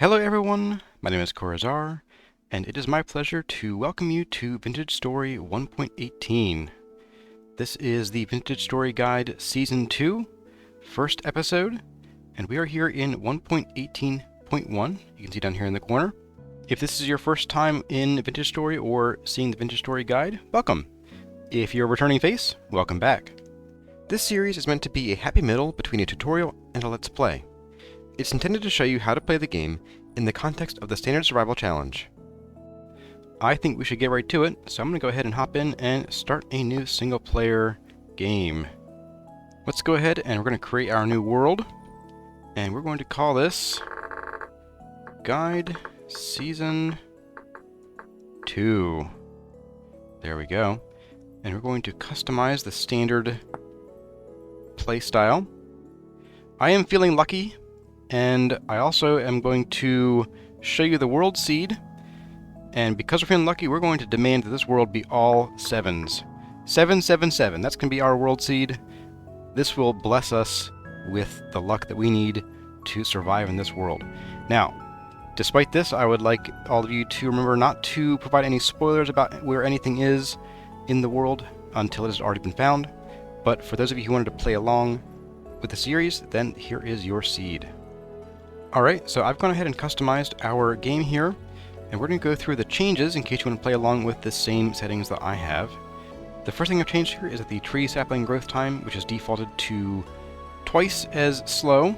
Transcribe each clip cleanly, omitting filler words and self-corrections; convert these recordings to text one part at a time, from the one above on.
Hello everyone, my name is Corazar, and it is my pleasure to welcome you to Vintage Story 1.18. This is the Vintage Story Guide Season 2, first episode, and we are here in 1.18.1, you can see down here in the corner. If this is your first time in Vintage Story or seeing the Vintage Story Guide, welcome. If you're a returning face, welcome back. This series is meant to be a happy middle between a tutorial and a Let's Play. It's intended to show you how to play the game in the context of the Standard Survival Challenge. I think we should get right to it, so I'm going to go ahead and hop in and start a new single-player game. Let's go ahead and we're going to create our new world, and we're going to call this Guide Season 2. There we go. And we're going to customize the standard playstyle. I am feeling lucky, and I also am going to show you the world seed, and because we're feeling lucky, we're going to demand that this world be all 7s. 777, that's going to be our world seed. This will bless us with the luck that we need to survive in this world. Now, despite this, I would like all of you to remember not to provide any spoilers about where anything is in the world until it has already been found. But for those of you who wanted to play along with the series, then here is your seed. Alright, so I've gone ahead and customized our game here, and we're going to go through the changes in case you want to play along with the same settings that I have. The first thing I've changed here is that the tree sapling growth time, which is defaulted to twice as slow,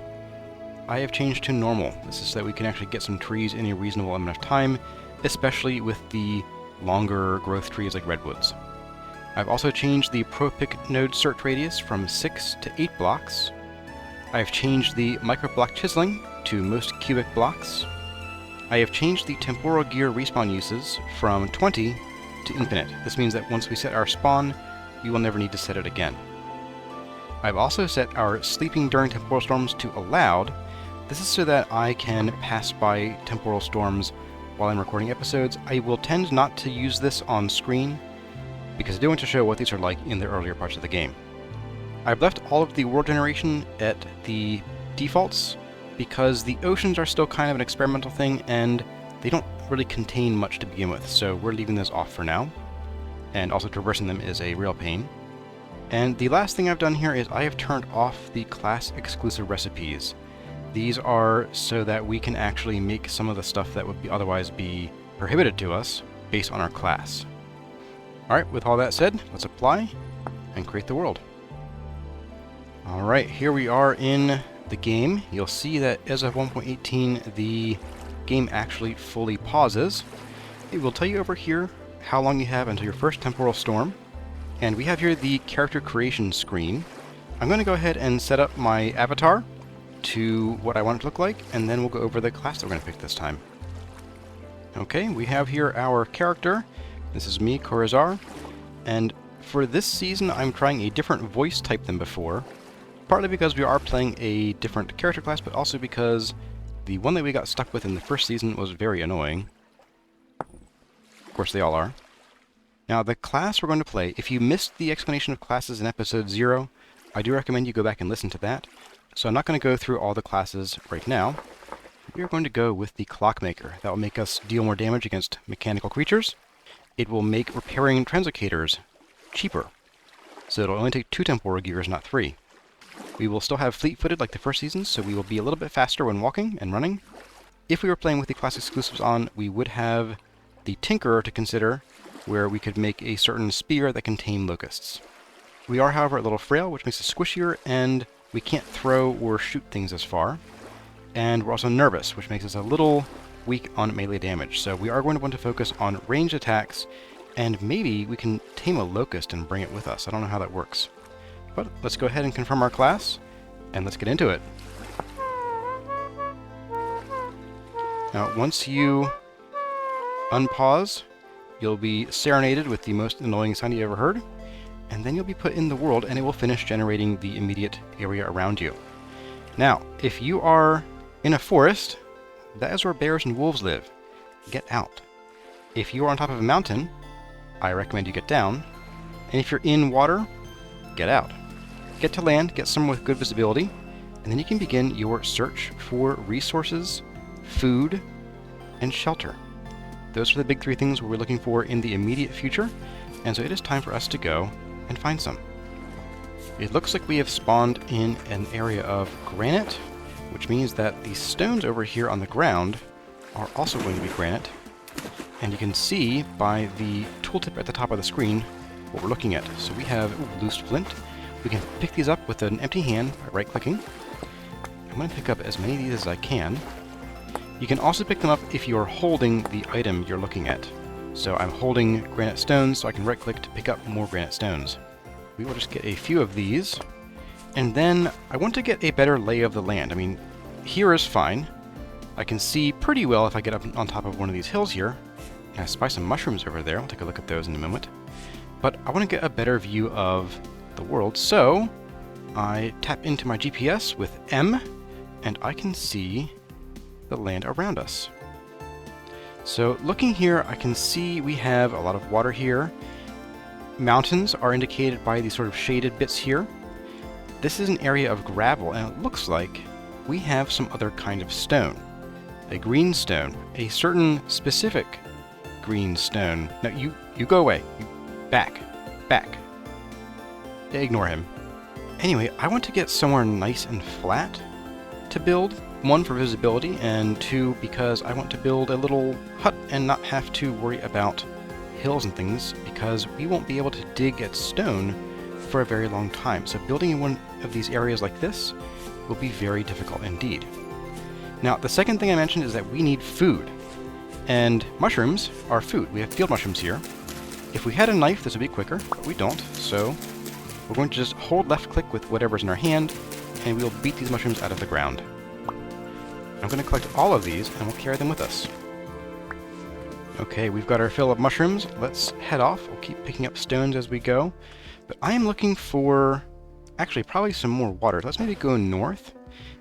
I have changed to normal. This is so that we can actually get some trees in a reasonable amount of time, especially with the longer growth trees like redwoods. I've also changed the ProPick node search radius from 6 to 8 blocks. I've changed the micro-block chiseling to most cubic blocks. I have changed the temporal gear respawn uses from 20 to infinite. This means that once we set our spawn, we will never need to set it again. I've also set our sleeping during temporal storms to allowed. This is so that I can pass by temporal storms while I'm recording episodes. I will tend not to use this on screen, because I do want to show what these are like in the earlier parts of the game. I've left all of the world generation at the defaults, because the oceans are still kind of an experimental thing, and they don't really contain much to begin with, so we're leaving those off for now. And also traversing them is a real pain. And the last thing I've done here is I have turned off the class-exclusive recipes. These are so that we can actually make some of the stuff that would otherwise be prohibited to us based on our class. Alright, with all that said, let's apply and create the world. Alright, here we are in the game. You'll see that as of 1.18, the game actually fully pauses. It will tell you over here how long you have until your first temporal storm. And we have here the character creation screen. I'm going to go ahead and set up my avatar to what I want it to look like, and then we'll go over the class that we're going to pick this time. Okay, we have here our character. This is me, Corazar, and for this season I'm trying a different voice type than before, partly because we are playing a different character class, but also because the one that we got stuck with in the first season was very annoying. Of course they all are. Now the class we're going to play, if you missed the explanation of classes in episode 0, I do recommend you go back and listen to that, so I'm not going to go through all the classes right now. We are going to go with the Clockmaker. That will make us deal more damage against mechanical creatures. It will make repairing translocators cheaper, so it'll only take 2 temporal gears, not 3. We will still have fleet-footed like the first season, so we will be a little bit faster when walking and running. If we were playing with the class exclusives on, we would have the Tinkerer to consider, where we could make a certain spear that can tame locusts. We are, however, a little frail, which makes us squishier, and we can't throw or shoot things as far. And we're also nervous, which makes us a little weak on melee damage, so we are going to want to focus on ranged attacks, and maybe we can tame a locust and bring it with us. I don't know how that works. But let's go ahead and confirm our class, and let's get into it. Now, once you unpause, you'll be serenaded with the most annoying sound you ever heard, and then you'll be put in the world, and it will finish generating the immediate area around you. Now, if you are in a forest, that is where bears and wolves live. Get out. If you are on top of a mountain, I recommend you get down. And if you're in water, get out. Get to land, get somewhere with good visibility, and then you can begin your search for resources food, and shelter. Those are the big 3 things we're looking for in the immediate future, and so it is time for us to go and find some. It looks like we have spawned in an area of granite, which means that these stones over here on the ground are also going to be granite, and you can see by the tooltip at the top of the screen what we're looking at. So we have loose flint. We can pick these up with an empty hand by right-clicking. I'm going to pick up as many of these as I can. You can also pick them up if you're holding the item you're looking at. So I'm holding granite stones, so I can right-click to pick up more granite stones. We will just get a few of these, and then I want to get a better lay of the land. I mean, here is fine. I can see pretty well if I get up on top of one of these hills here. I spy some mushrooms over there. I'll take a look at those in a moment. But I want to get a better view of the world, so I tap into my GPS with M, and I can see the land around us. So looking here, I can see we have a lot of water here. Mountains are indicated by these sort of shaded bits here. This is an area of gravel, and it looks like we have some other kind of stone. A green stone, a certain specific green stone. No, you go away. Back. Ignore him. Anyway, I want to get somewhere nice and flat to build. 1, for visibility, and 2, because I want to build a little hut and not have to worry about hills and things, because we won't be able to dig at stone for a very long time. So building in one of these areas like this will be very difficult indeed. Now, the second thing I mentioned is that we need food, and mushrooms are food. We have field mushrooms here. If we had a knife, this would be quicker, but we don't, so we're going to just hold left-click with whatever's in our hand, and we'll beat these mushrooms out of the ground. I'm going to collect all of these, and we'll carry them with us. Okay, we've got our fill of mushrooms. Let's head off. We'll keep picking up stones as we go. But I am looking for, actually, probably some more water. Let's maybe go north.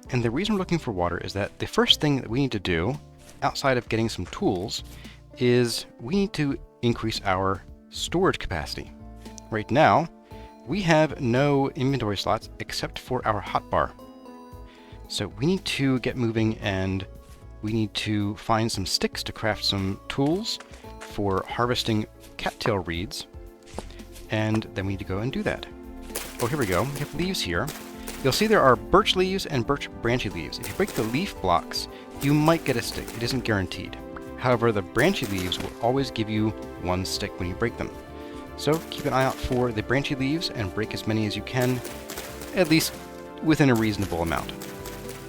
And the reason we're looking for water is that the first thing that we need to do, outside of getting some tools, is we need to increase our storage capacity. Right now, we have no inventory slots except for our hotbar. So we need to get moving, and we need to find some sticks to craft some tools for harvesting cattail reeds, and then we need to go and do that. Oh, here we go. We have leaves here. You'll see there are birch leaves and birch branchy leaves. If you break the leaf blocks, you might get a stick. It isn't guaranteed. However, the branchy leaves will always give you 1 stick when you break them. So keep an eye out for the branchy leaves and break as many as you can, at least within a reasonable amount.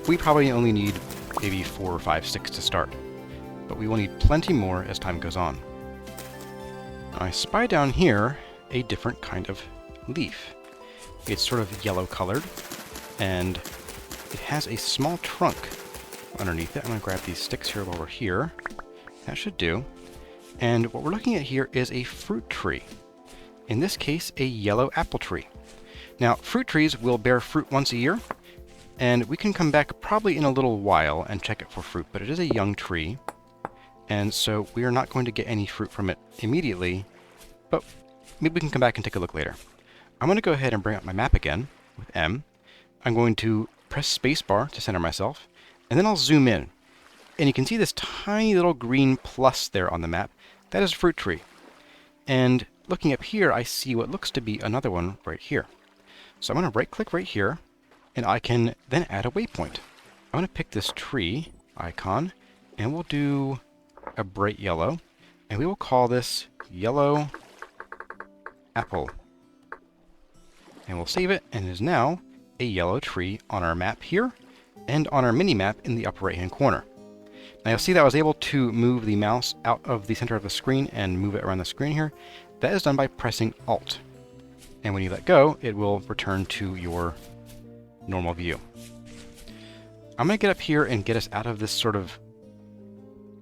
We probably only need maybe 4 or 5 sticks to start, but we will need plenty more as time goes on. I spy down here a different kind of leaf. It's sort of yellow colored, and it has a small trunk underneath it. I'm going to grab these sticks here while we're here. That should do. And what we're looking at here is a fruit tree. In this case, a yellow apple tree. Now, fruit trees will bear fruit once a year, and we can come back probably in a little while and check it for fruit, but it is a young tree, and so we are not going to get any fruit from it immediately, but maybe we can come back and take a look later. I'm going to go ahead and bring up my map again with M. I'm going to press spacebar to center myself, and then I'll zoom in. And you can see this tiny little green plus there on the map. That is a fruit tree. And looking up here, I see what looks to be another one right here. So I'm going to right-click right here, and I can then add a waypoint. I'm going to pick this tree icon, and we'll do a bright yellow, and we will call this Yellow Apple. And we'll save it, and it is now a yellow tree on our map here, and on our mini-map in the upper right-hand corner. Now you'll see that I was able to move the mouse out of the center of the screen and move it around the screen here. That is done by pressing Alt. And when you let go, it will return to your normal view. I'm going to get up here and get us out of this sort of,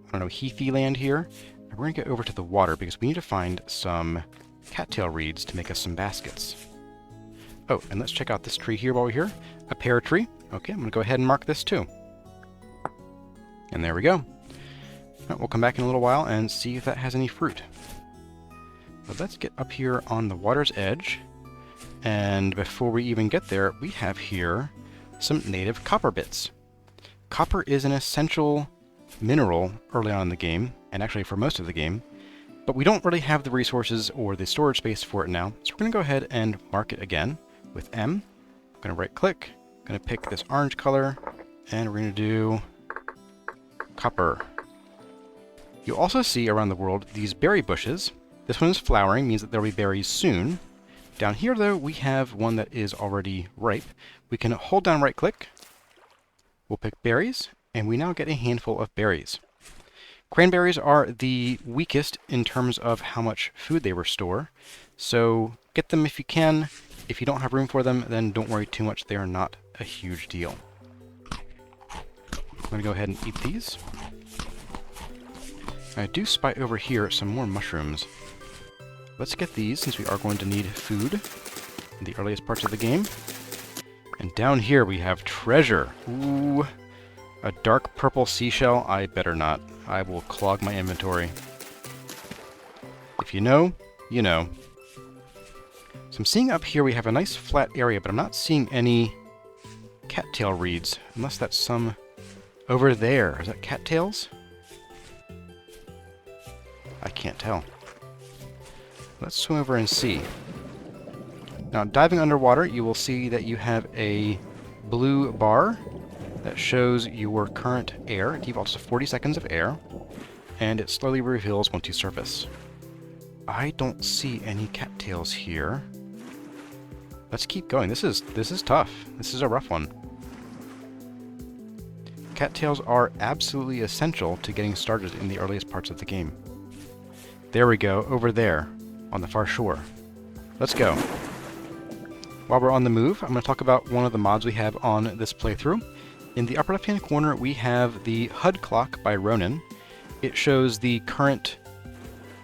I don't know, heathy land here. And we're going to get over to the water because we need to find some cattail reeds to make us some baskets. Oh, and let's check out this tree here while we're here. A pear tree. Okay, I'm going to go ahead and mark this too. And there we go. Right, we'll come back in a little while and see if that has any fruit. But let's get up here on the water's edge. And before we even get there, we have here some native copper bits. Copper is an essential mineral early on in the game, and actually for most of the game, but we don't really have the resources or the storage space for it now, so we're going to go ahead and mark it again with M. I'm going to right click, I'm going to pick this orange color, and we're going to do copper. You'll also see around the world these berry bushes. This one is flowering, means that there will be berries soon. Down here, though, we have one that is already ripe. We can hold down right click, we'll pick berries, and we now get a handful of berries. Cranberries are the weakest in terms of how much food they restore, so get them if you can. If you don't have room for them, then don't worry too much, they are not a huge deal. I'm going to go ahead and eat these. I do spy over here some more mushrooms. Let's get these, since we are going to need food in the earliest parts of the game. And down here we have treasure. Ooh, a dark purple seashell. I better not. I will clog my inventory. If you know, you know. So I'm seeing up here we have a nice flat area, but I'm not seeing any cattail reeds, unless that's some over there. Is that cattails? I can't tell. Let's swim over and see. Now, diving underwater, you will see that you have a blue bar that shows your current air. It defaults to 40 seconds of air, and it slowly reveals once you surface. I don't see any cattails here. Let's keep going. This is tough. This is a rough one. Cattails are absolutely essential to getting started in the earliest parts of the game. There we go, over there, on the far shore. Let's go. While we're on the move, I'm going to talk about one of the mods we have on this playthrough. In the upper left-hand corner, we have the HUD Clock by Ronin. It shows the current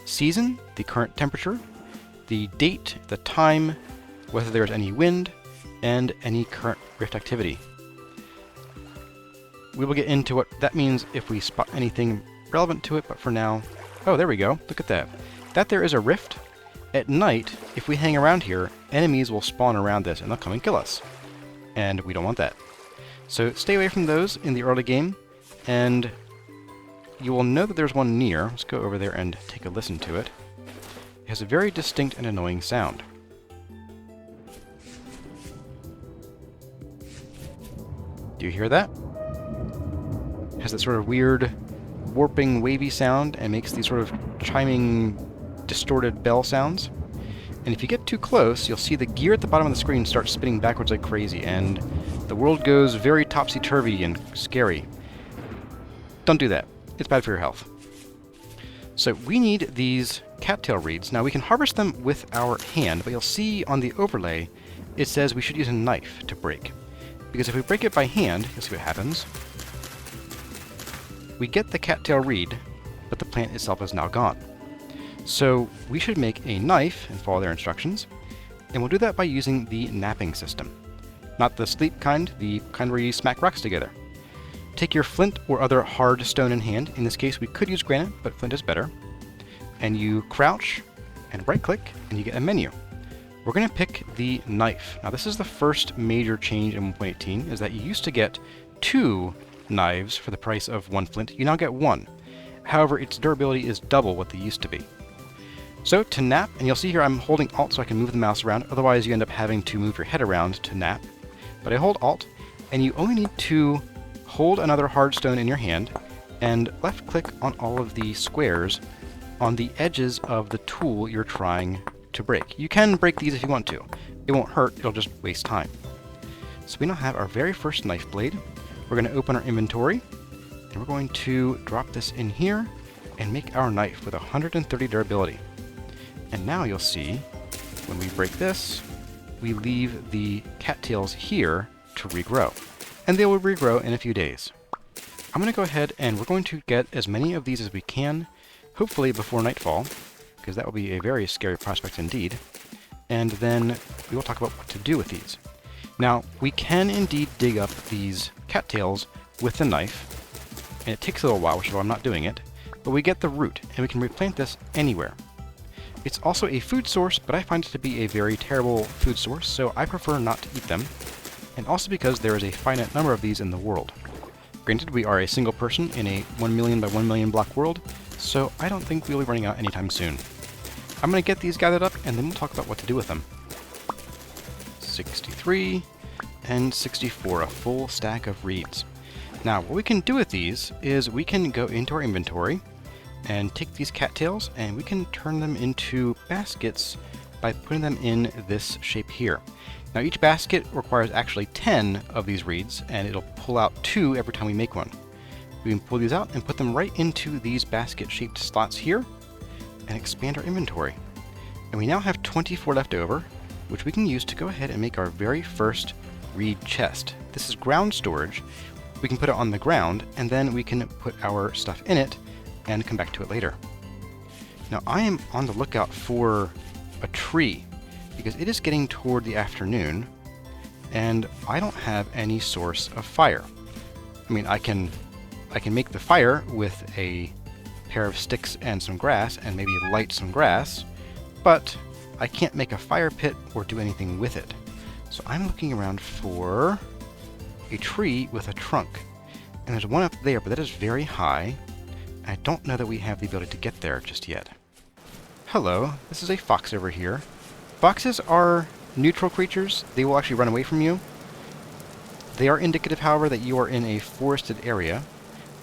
season, the current temperature, the date, the time, whether there's any wind, and any current rift activity. We will get into what that means if we spot anything relevant to it, but for now... Oh, there we go. Look at that. That there is a rift. At night, if we hang around here, enemies will spawn around this and they'll come and kill us. And we don't want that. So stay away from those in the early game, and you will know that there's one near. Let's go over there and take a listen to it. It has a very distinct and annoying sound. Do you hear that? It has that sort of weird warping, wavy sound and makes these sort of chiming, distorted bell sounds. And if you get too close, you'll see the gear at the bottom of the screen start spinning backwards like crazy, and the world goes very topsy-turvy and scary. Don't do that. It's bad for your health. So we need these cattail reeds. Now we can harvest them with our hand, but you'll see on the overlay it says we should use a knife to break. Because if we break it by hand, you'll see what happens. We get the cattail reed, but the plant itself is now gone. So we should make a knife and follow their instructions, and we'll do that by using the knapping system. Not the sleep kind, the kind where you smack rocks together. Take your flint or other hard stone in hand. In this case we could use granite, but flint is better. And you crouch and right click and you get a menu. We're going to pick the knife. Now this is the first major change in 1.18, is that you used to get 2 knives for the price of 1 flint. You now get 1. However, its durability is double what they used to be. So to nap, and you'll see here I'm holding Alt so I can move the mouse around, otherwise you end up having to move your head around to nap. But I hold Alt, and you only need to hold another hard stone in your hand, and left click on all of the squares on the edges of the tool you're trying to break. You can break these if you want to. It won't hurt, it'll just waste time. So we now have our very first knife blade. We're going to open our inventory, and we're going to drop this in here and make our knife with 130 durability. And now you'll see, when we break this, we leave the cattails here to regrow. And they will regrow in a few days. I'm going to go ahead and we're going to get as many of these as we can, hopefully before nightfall, because that will be a very scary prospect indeed. And then we will talk about what to do with these. Now, we can indeed dig up these cattails with the knife, and it takes a little while, which is why I'm not doing it, but we get the root, and we can replant this anywhere. It's also a food source, but I find it to be a very terrible food source, so I prefer not to eat them, and also because there is a finite number of these in the world. Granted, we are a single person in a 1 million by 1 million block world, so I don't think we'll be running out anytime soon. I'm going to get these gathered up, and then we'll talk about what to do with them. 63 and 64, a full stack of reeds. Now, what we can do with these is we can go into our inventory and take these cattails, and we can turn them into baskets by putting them in this shape here. Now, each basket requires actually 10 of these reeds, and it'll pull out 2 every time we make one. We can pull these out and put them right into these basket-shaped slots here, and expand our inventory. And we now have 24 left over, which we can use to go ahead and make our very first reed chest. This is ground storage. We can put it on the ground, and then we can put our stuff in it and come back to it later. Now, I am on the lookout for a tree, because it is getting toward the afternoon, and I don't have any source of fire. I mean, I can make the fire with a pair of sticks and some grass, and maybe light some grass, but I can't make a fire pit or do anything with it. So I'm looking around for a tree with a trunk. And there's one up there, but that is very high. I don't know that we have the ability to get there just yet. Hello, this is a fox over here. Foxes are neutral creatures. They will actually run away from you. They are indicative, however, that you are in a forested area,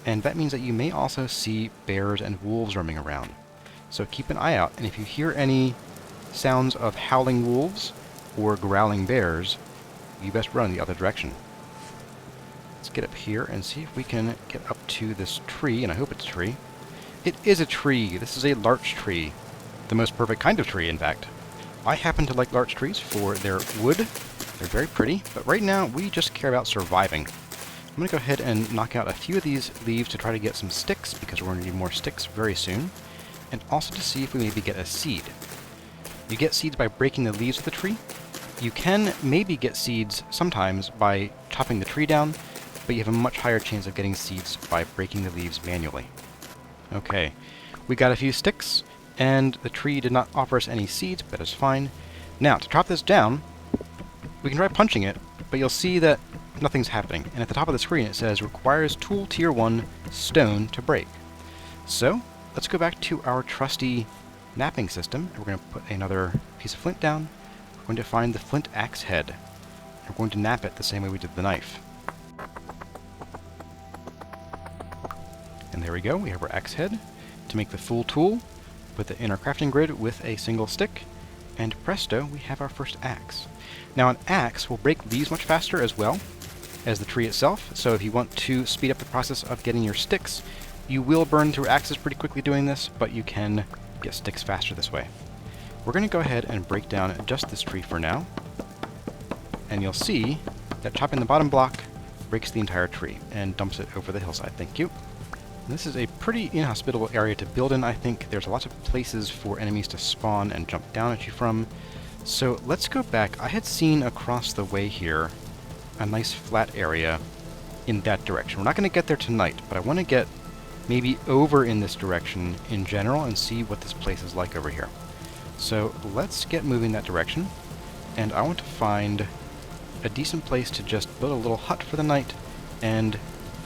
and that means that you may also see bears and wolves roaming around. So keep an eye out, and if you hear any sounds of howling wolves or growling bears, you best run the other direction. Let's get up here and see if we can get up to this tree, and I hope it's a tree. It is a tree. This is a larch tree. The most perfect kind of tree, in fact. I happen to like larch trees for their wood. They're very pretty, but right now we just care about surviving. I'm going to go ahead and knock out a few of these leaves to try to get some sticks, because we're going to need more sticks very soon, and also to see if we maybe get a seed. You get seeds by breaking the leaves of the tree. You can maybe get seeds sometimes by chopping the tree down, but you have a much higher chance of getting seeds by breaking the leaves manually. Okay, we got a few sticks, and the tree did not offer us any seeds, but that's fine. Now, to chop this down, we can try punching it, but you'll see that nothing's happening. And at the top of the screen it says, requires tool tier 1 stone to break. So, let's go back to our trusty knapping system, and we're going to put another piece of flint down. We're going to find the flint axe head. And we're going to knap it the same way we did the knife. And there we go, we have our axe head. To make the full tool, put it in our crafting grid with a single stick, and presto, we have our first axe. Now, an axe will break leaves much faster as well as the tree itself, so if you want to speed up the process of getting your sticks, you will burn through axes pretty quickly doing this, but you can get sticks faster this way. We're going to go ahead and break down just this tree for now, and you'll see that chopping the bottom block breaks the entire tree and dumps it over the hillside. Thank you. This is a pretty inhospitable area to build in, I think. There's lots of places for enemies to spawn and jump down at you from. So let's go back. I had seen across the way here a nice flat area in that direction. We're not going to get there tonight, but I want to get maybe over in this direction in general and see what this place is like over here. So let's get moving that direction, and I want to find a decent place to just build a little hut for the night and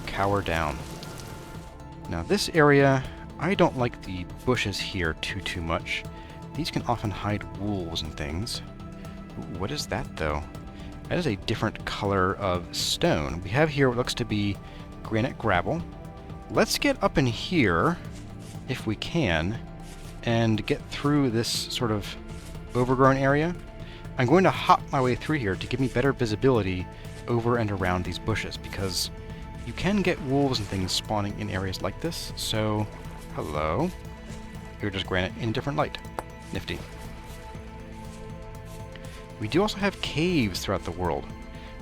cower down. Now this area, I don't like the bushes here too much. These can often hide wolves and things. Ooh, what is that though? That is a different color of stone. We have here what looks to be granite gravel. Let's get up in here, if we can, and get through this sort of overgrown area. I'm going to hop my way through here to give me better visibility over and around these bushes, because you can get wolves and things spawning in areas like this. So, hello. Here, just granite in a different light. Nifty. We do also have caves throughout the world.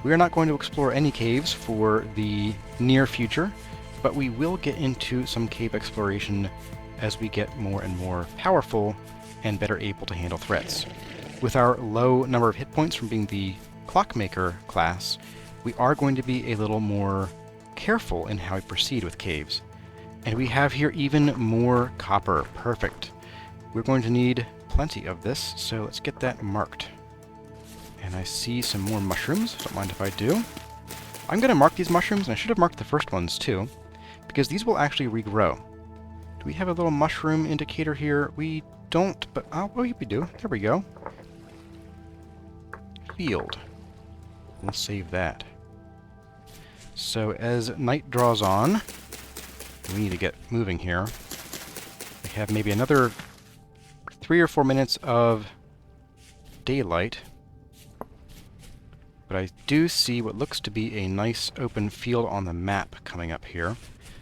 We are not going to explore any caves for the near future, but we will get into some cave exploration as we get more and more powerful and better able to handle threats. With our low number of hit points from being the Clockmaker class, we are going to be a little more careful in how we proceed with caves. And we have here even more copper. Perfect. We're going to need plenty of this, so let's get that marked. And I see some more mushrooms, don't mind if I do. I'm going to mark these mushrooms, and I should have marked the first ones too, because these will actually regrow. Do we have a little mushroom indicator here? We don't, but oh, we do. There we go. Field. We'll save that. So as night draws on, we need to get moving here. We have maybe another 3 or 4 minutes of daylight. But I do see what looks to be a nice open field on the map coming up here.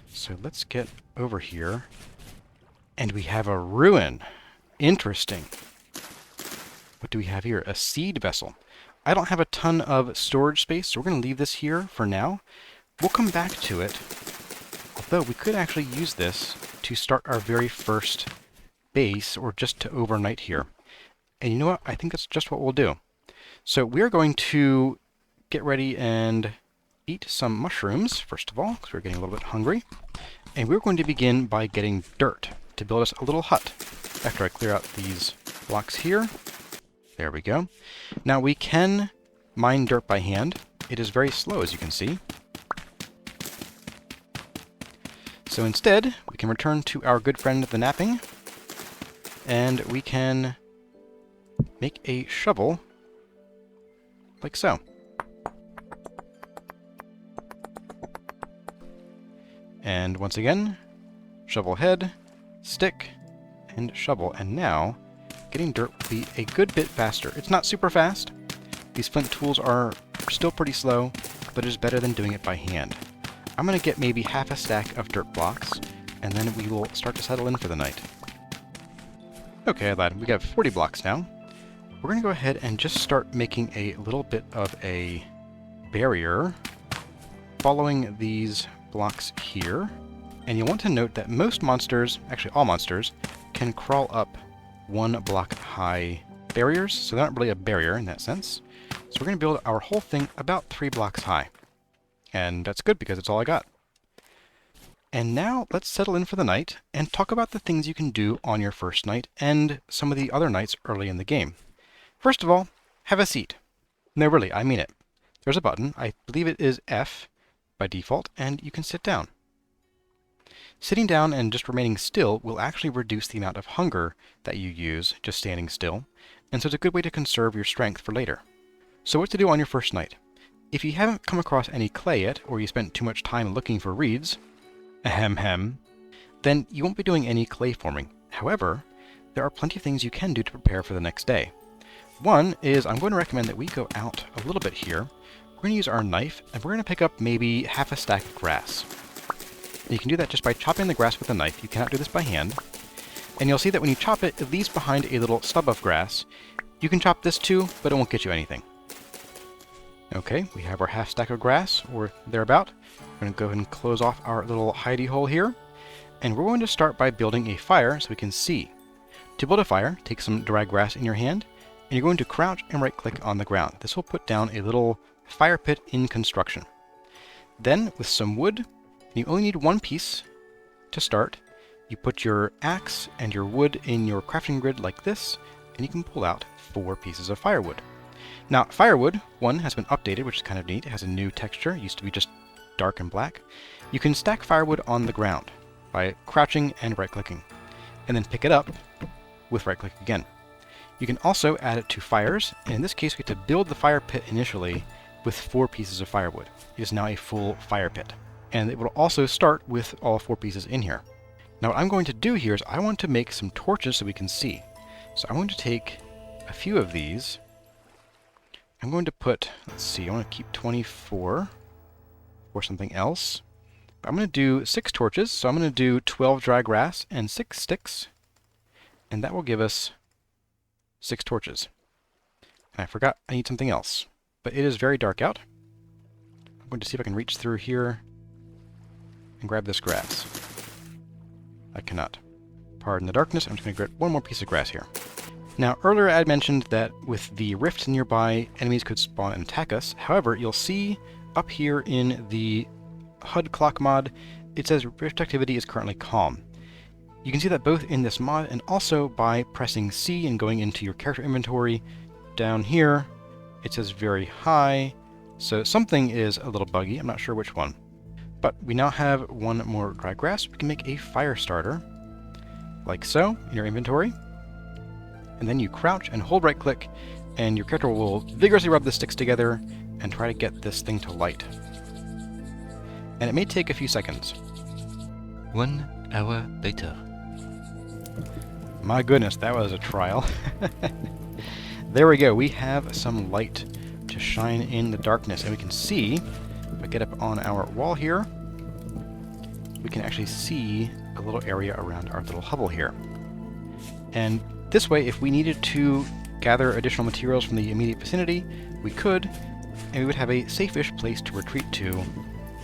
So let's get over here. And we have a ruin. Interesting. What do we have here? A seed vessel. I don't have a ton of storage space, so we're going to leave this here for now. We'll come back to it. Although we could actually use this to start our very first base, or just to overnight here. And you know what? I think that's just what we'll do. So we're going to get ready and eat some mushrooms, first of all, because we're getting a little bit hungry. And we're going to begin by getting dirt to build us a little hut. After I clear out these blocks here. There we go. Now we can mine dirt by hand. It is very slow, as you can see. So instead, we can return to our good friend the knapping, and we can make a shovel like so. And once again, shovel head, stick, and shovel. And now, getting dirt will be a good bit faster. It's not super fast. These flint tools are still pretty slow, but it is better than doing it by hand. I'm going to get maybe half a stack of dirt blocks, and then we will start to settle in for the night. Okay, lad, we got 40 blocks now. We're going to go ahead and just start making a little bit of a barrier following these blocks here. And you'll want to note that most monsters, actually all monsters, can crawl up 1 block high barriers, so they're not really a barrier in that sense. So we're going to build our whole thing about 3 blocks high. And that's good because it's all I got. And now let's settle in for the night and talk about the things you can do on your first night and some of the other nights early in the game. First of all, have a seat. No, really, I mean it. There's a button, I believe it is F by default, and you can sit down. Sitting down and just remaining still will actually reduce the amount of hunger that you use just standing still, and so it's a good way to conserve your strength for later. So what to do on your first night? If you haven't come across any clay yet, or you spent too much time looking for reeds, then you won't be doing any clay forming. However, there are plenty of things you can do to prepare for the next day. One is I'm going to recommend that we go out a little bit here. We're going to use our knife, and we're going to pick up maybe half a stack of grass. And you can do that just by chopping the grass with a knife. You cannot do this by hand. And you'll see that when you chop it, it leaves behind a little stub of grass. You can chop this too, but it won't get you anything. Okay, we have our half stack of grass, or thereabout. We're going to go ahead and close off our little hidey hole here. And we're going to start by building a fire so we can see. To build a fire, take some dry grass in your hand, and you're going to crouch and right-click on the ground. This will put down a little fire pit in construction. Then, with some wood, you only need 1 piece to start. You put your axe and your wood in your crafting grid like this, and you can pull out 4 pieces of firewood. Now, firewood, 1, has been updated, which is kind of neat. It has a new texture. It used to be just dark and black. You can stack firewood on the ground by crouching and right-clicking, and then pick it up with right-click again. You can also add it to fires, and in this case we have to build the fire pit initially with 4 pieces of firewood. It is now a full fire pit, and it will also start with all 4 pieces in here. Now what I'm going to do here is I want to make some torches so we can see. So I'm going to take a few of these. I'm going to put, let's see, I want to keep 24 or something else. But I'm going to do 6 torches, so I'm going to do 12 dry grass and 6 sticks, and that will give us 6 torches. And I forgot I need something else. But it is very dark out. I'm going to see if I can reach through here and grab this grass. I cannot. Pardon the darkness, I'm just going to grab 1 more piece of grass here. Now, earlier I had mentioned that with the rifts nearby, enemies could spawn and attack us. However, you'll see up here in the HUD Clock mod, it says rift activity is currently calm. You can see that both in this mod and also by pressing C and going into your character inventory. Down here, it says very high, So something is a little buggy, I'm not sure which one. But we now have one more dry grass. We can make a fire starter, like so, in your inventory. And then you crouch and hold right click, and your character will vigorously rub the sticks together and try to get this thing to light. And it may take a few seconds. 1 hour later. My goodness, that was a trial. There we go, we have some light to shine in the darkness, and we can see, if I get up on our wall here, we can actually see a little area around our little hovel here. And this way, if we needed to gather additional materials from the immediate vicinity, we could, and we would have a safe-ish place to retreat to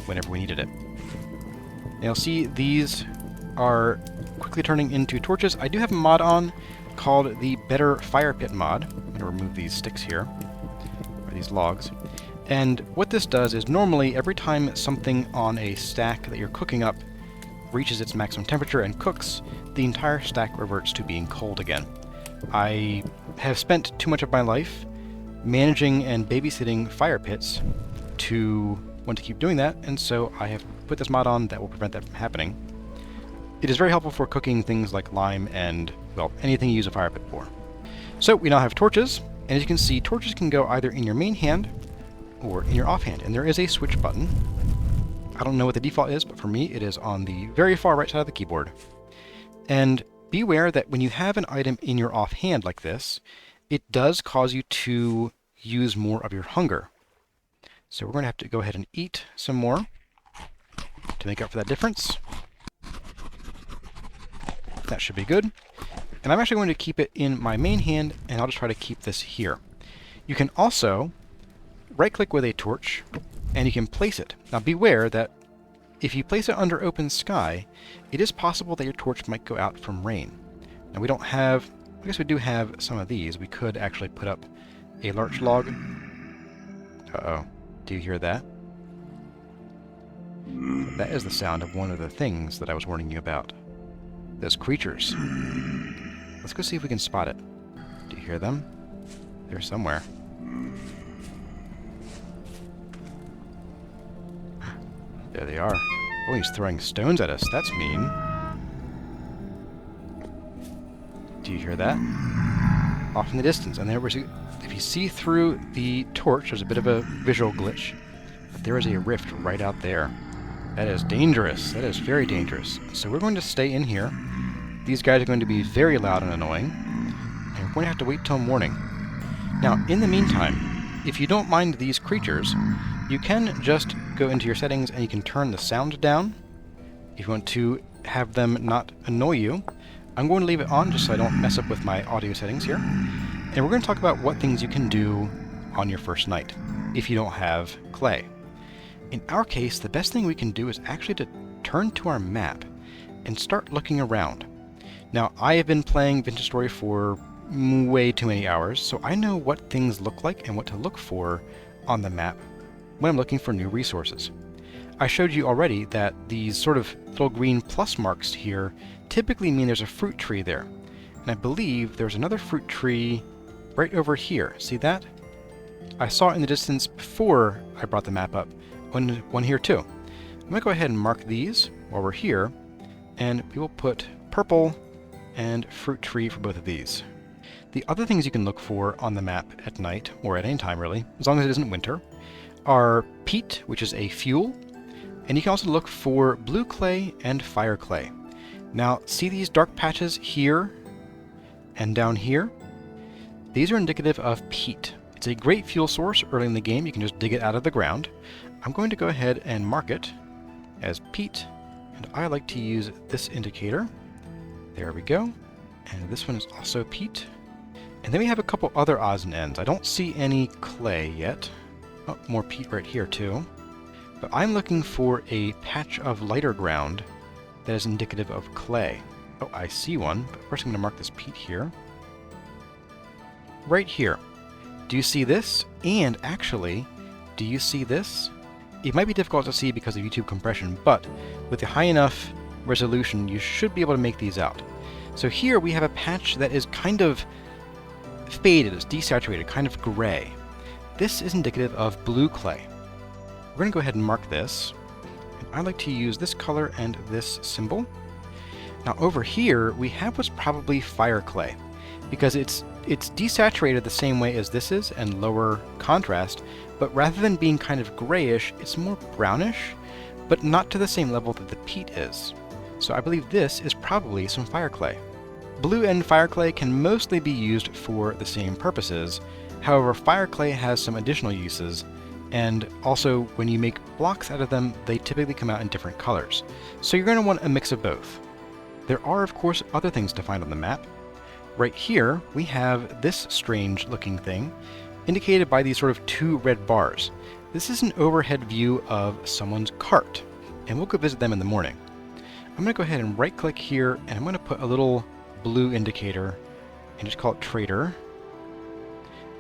whenever we needed it. Now you'll see these are quickly turning into torches. I do have a mod on called the Better Firepit mod. I'm going to remove these sticks here, or these logs. And what this does is normally every time something on a stack that you're cooking up reaches its maximum temperature and cooks, the entire stack reverts to being cold again. I have spent too much of my life managing and babysitting fire pits to want to keep doing that, and so I have put this mod on that will prevent that from happening. It is very helpful for cooking things like lime and, well, anything you use a fire pit for. So we now have torches, and as you can see, torches can go either in your main hand or in your offhand, and there is a switch button. I don't know what the default is, but for me it is on the very far right side of the keyboard. And beware that when you have an item in your offhand like this, it does cause you to use more of your hunger. So we're going to have to go ahead and eat some more to make up for that difference. That should be good. And I'm actually going to keep it in my main hand, and I'll just try to keep this here. You can also right-click with a torch, and you can place it. Now beware that if you place it under open sky, it is possible that your torch might go out from rain. Now we don't have, I guess we do have some of these. We could actually put up a larch log. Uh-oh, do you hear that? That is the sound of one of the things that I was warning you about. Those creatures. Let's go see if we can spot it. Do you hear them? They're somewhere. There they are. Oh, he's throwing stones at us. That's mean. Do you hear that? Off in the distance. And there was a, if you see through the torch, there's a bit of a visual glitch. But there is a rift right out there. That is dangerous. That is very dangerous. So we're going to stay in here. These guys are going to be very loud and annoying. And we're going to have to wait till morning. Now, in the meantime, if you don't mind these creatures, you can just go into your settings and you can turn the sound down. If you want to have them not annoy you, I'm going to leave it on just so I don't mess up with my audio settings here. And we're going to talk about what things you can do on your first night if you don't have clay. In our case, the best thing we can do is actually to turn to our map and start looking around. Now, I have been playing Vintage Story for way too many hours, so I know what things look like and what to look for on the map when I'm looking for new resources. I showed you already that these sort of little green plus marks here typically mean there's a fruit tree there. And I believe there's another fruit tree right over here. See that? I saw it in the distance before I brought the map up. One here too. I'm going to go ahead and mark these while we're here, and we will put purple and fruit tree for both of these. The other things you can look for on the map at night, or at any time really, as long as it isn't winter, are peat, which is a fuel, and you can also look for blue clay and fire clay. Now, see these dark patches here and down here? These are indicative of peat. It's a great fuel source early in the game. You can just dig it out of the ground. I'm going to go ahead and mark it as peat, and I like to use this indicator. There we go. And this one is also peat. And then we have a couple other odds and ends. I don't see any clay yet. Oh, more peat right here too. But I'm looking for a patch of lighter ground that is indicative of clay. Oh, I see one, but first I'm going to mark this peat here. Right here. Do you see this? And actually, do you see this? It might be difficult to see because of YouTube compression, but with a high enough resolution, you should be able to make these out. So here we have a patch that is kind of faded, it's desaturated, kind of gray. This is indicative of blue clay. We're going to go ahead and mark this. And I like to use this color and this symbol. Now over here, we have what's probably fire clay, because it's desaturated the same way as this is and lower contrast, but rather than being kind of grayish, it's more brownish, but not to the same level that the peat is. So I believe this is probably some fire clay. Blue and fire clay can mostly be used for the same purposes. However, fire clay has some additional uses, and also when you make blocks out of them, they typically come out in different colors. So you're going to want a mix of both. There are, of course, other things to find on the map. Right here, we have this strange looking thing, indicated by these sort of two red bars. This is an overhead view of someone's cart, and we'll go visit them in the morning. I'm going to go ahead and right click here, and I'm going to put a little blue indicator and just call it Trader.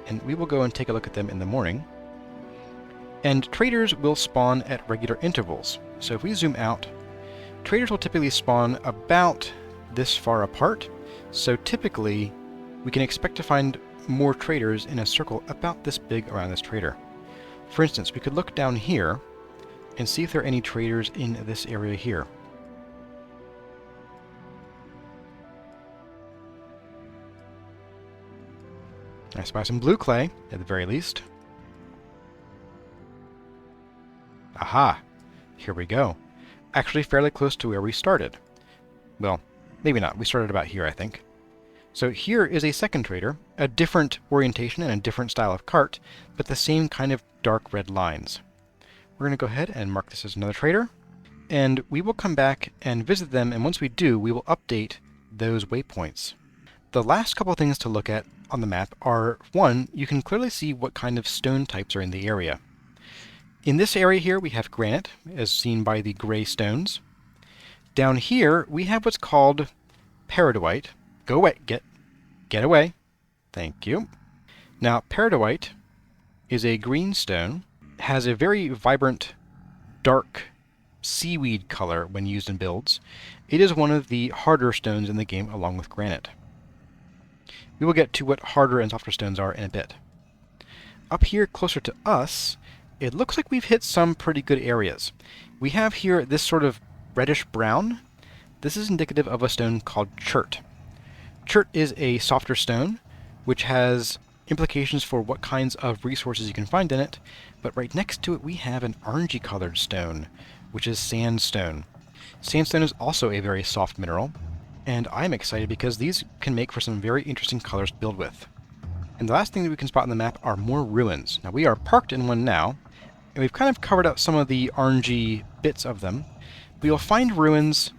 And we will go and take a look at them in the morning. And traders will spawn at regular intervals. So if we zoom out, traders will typically spawn about this far apart. So typically, we can expect to find more traders in a circle about this big around this trader. For instance, we could look down here and see if there are any traders in this area here. I spy some blue clay, at the very least. Aha! Here we go. Actually fairly close to where we started. Well, maybe not. We started about here, I think. So here is a second trader, a different orientation and a different style of cart, but the same kind of dark red lines. We're going to go ahead and mark this as another trader, and we will come back and visit them, and once we do, we will update those waypoints. The last couple of things to look at on the map are, one, you can clearly see what kind of stone types are in the area. In this area here, we have granite, as seen by the gray stones. Down here, we have what's called peridotite. Go away. Get away. Thank you. Now, peridotite is a green stone, has a very vibrant, dark seaweed color when used in builds. It is one of the harder stones in the game, along with granite. We will get to what harder and softer stones are in a bit. Up here, closer to us, it looks like we've hit some pretty good areas. We have here this sort of reddish-brown. This is indicative of a stone called chert. Chert is a softer stone, which has implications for what kinds of resources you can find in it, but right next to it we have an orangey-colored stone, which is sandstone. Sandstone is also a very soft mineral, and I'm excited because these can make for some very interesting colors to build with. And the last thing that we can spot on the map are more ruins. Now we are parked in one now, and we've kind of covered out some of the orangey bits of them. But you'll find ruins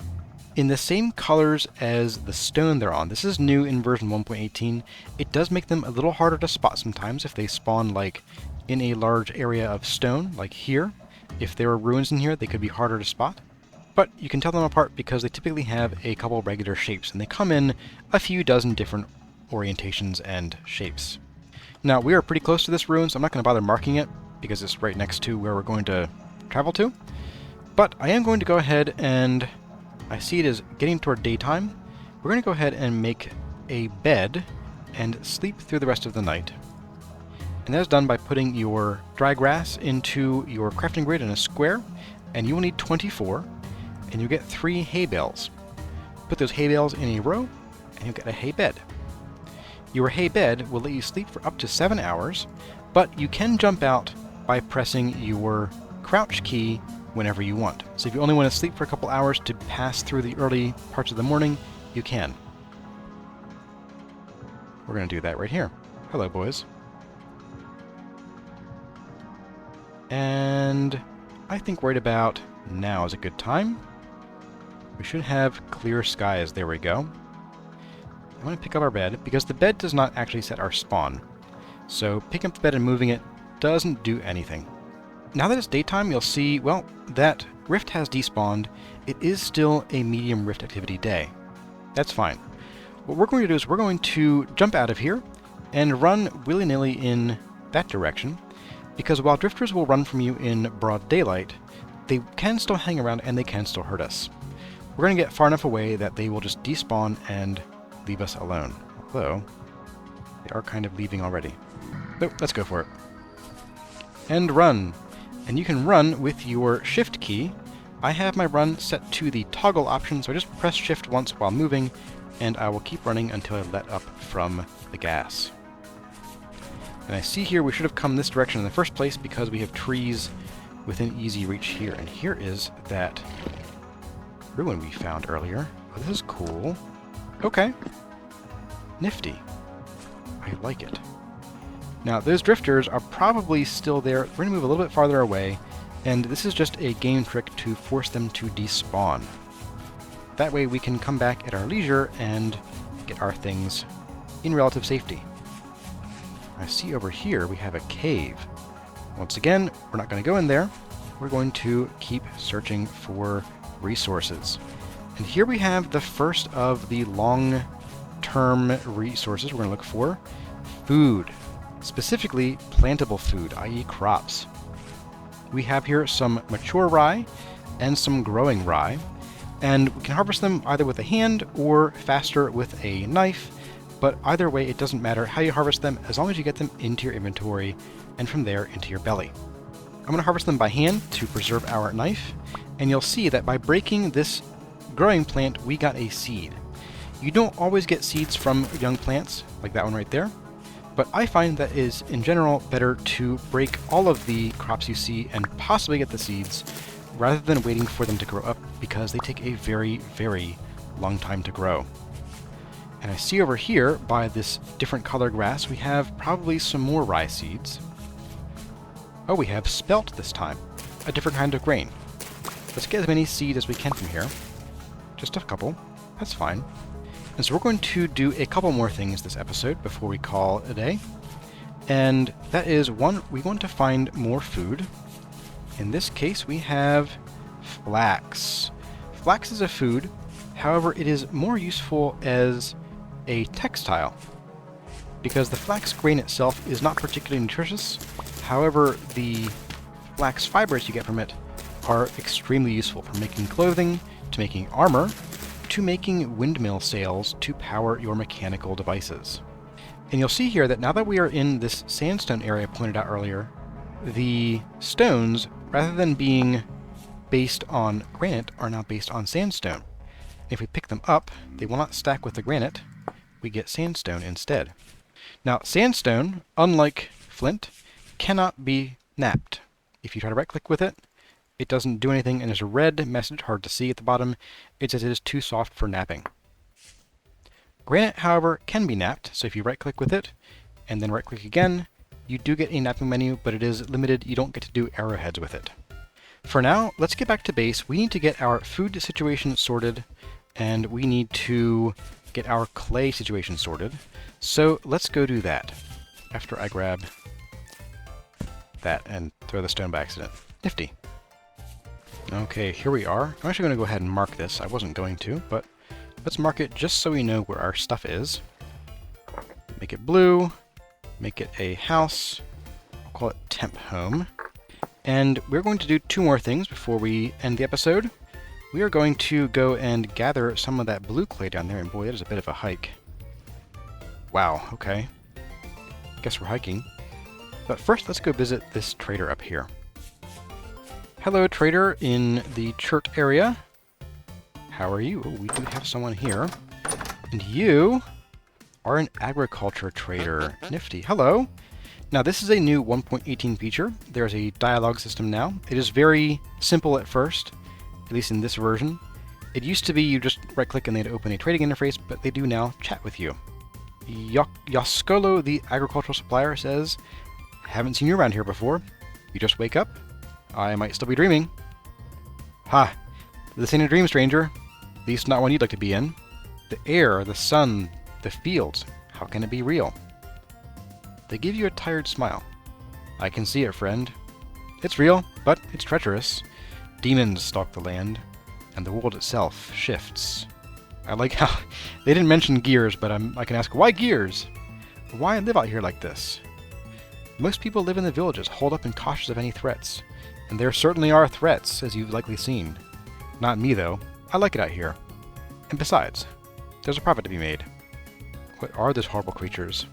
in the same colors as the stone they're on. This is new in version 1.18. It does make them a little harder to spot sometimes if they spawn like in a large area of stone, like here. If there are ruins in here, they could be harder to spot. But you can tell them apart because they typically have a couple regular shapes, and they come in a few dozen different orientations and shapes. Now, we are pretty close to this ruin, so I'm not going to bother marking it because it's right next to where we're going to travel to. But I am going to go ahead and I see it is getting toward daytime. We're going to go ahead and make a bed and sleep through the rest of the night. And that is done by putting your dry grass into your crafting grid in a square, and you will need 24, and you'll get 3 hay bales. Put those hay bales in a row, and you'll get a hay bed. Your hay bed will let you sleep for up to 7 hours, but you can jump out by pressing your crouch key whenever you want. So if you only want to sleep for a couple hours to pass through the early parts of the morning, you can. We're going to do that right here. Hello, boys. And I think right about now is a good time. We should have clear skies. There we go. I'm going to pick up our bed, because the bed does not actually set our spawn. So picking up the bed and moving it doesn't do anything. Now that it's daytime, you'll see, well, that rift has despawned. It is still a medium rift activity day. That's fine. What we're going to do is we're going to jump out of here and run willy-nilly in that direction, because while drifters will run from you in broad daylight, they can still hang around and they can still hurt us. We're going to get far enough away that they will just despawn and leave us alone. Although, they are kind of leaving already. Nope, let's go for it. and run. And you can run with your shift key. I have my run set to the toggle option, so I just press shift once while moving, and I will keep running until I let up from the gas. And I see here we should have come this direction in the first place because we have trees within easy reach here. And here is that ruin we found earlier. Oh, this is cool. Okay. Nifty. I like it. Now, those drifters are probably still there. We're going to move a little bit farther away, and this is just a game trick to force them to despawn. That way we can come back at our leisure and get our things in relative safety. I see over here we have a cave. Once again, we're not going to go in there. We're going to keep searching for resources. And here we have the first of the long-term resources we're going to look for. Food. Specifically, plantable food, i.e. crops. We have here some mature rye and some growing rye, and we can harvest them either with a hand or faster with a knife, but either way it doesn't matter how you harvest them as long as you get them into your inventory and from there into your belly. I'm going to harvest them by hand to preserve our knife, and you'll see that by breaking this growing plant we got a seed. You don't always get seeds from young plants, like that one right there, but I find that it is, in general, better to break all of the crops you see and possibly get the seeds, rather than waiting for them to grow up, because they take a very, very long time to grow. And I see over here, by this different color grass, we have probably some more rye seeds. Oh, we have spelt this time, a different kind of grain. Let's get as many seed as we can from here. Just a couple, that's fine. And so we're going to do a couple more things this episode before we call it a day. And that is, one, we want to find more food. In this case, we have flax. Flax is a food, however, it is more useful as a textile, because the flax grain itself is not particularly nutritious. However, the flax fibers you get from it are extremely useful for making clothing, to making armor, to making windmill sails to power your mechanical devices. And you'll see here that now that we are in this sandstone area pointed out earlier, the stones, rather than being based on granite, are now based on sandstone. If we pick them up, they will not stack with the granite. We get sandstone instead. Now, sandstone, unlike flint, cannot be knapped. If you try to right-click with it, it doesn't do anything, and there's a red message, hard to see at the bottom. It says it is too soft for knapping. Granite, however, can be knapped, so if you right-click with it, and then right-click again, you do get a knapping menu, but it is limited. You don't get to do arrowheads with it. For now, let's get back to base. We need to get our food situation sorted, and we need to get our clay situation sorted. So let's go do that, after I grab that and throw the stone by accident. Nifty. Okay, here we are. I'm actually going to go ahead and mark this. I wasn't going to, but let's mark it just so we know where our stuff is. Make it blue. Make it a house. I'll call it temp home. And we're going to do two more things before we end the episode. We are going to go and gather some of that blue clay down there, and boy, that is a bit of a hike. Wow, okay. Guess we're hiking. But first, let's go visit this trader up here. Hello, trader in the church area. How are you? Oh, we do have someone here. And you are an agriculture trader. Nifty. Hello. Now, this is a new 1.18 feature. There's a dialogue system now. It is very simple at first, at least in this version. It used to be you just right-click and they'd open a trading interface, but they do now chat with you. Yaskolo, the agricultural supplier, says, "Haven't seen you around here before. You just wake up? I might still be dreaming." "Ha! This ain't a dream, stranger. At least not one you'd like to be in. The air, the sun, the fields. How can it be real?" They give you a tired smile. "I can see it, friend. It's real, but it's treacherous. Demons stalk the land, and the world itself shifts." I like how they didn't mention gears, but I can ask, why gears? Why live out here like this? Most people live in the villages, holed up and cautious of any threats. And there certainly are threats, as you've likely seen. Not me, though. I like it out here. And besides, there's a profit to be made. What are those horrible creatures?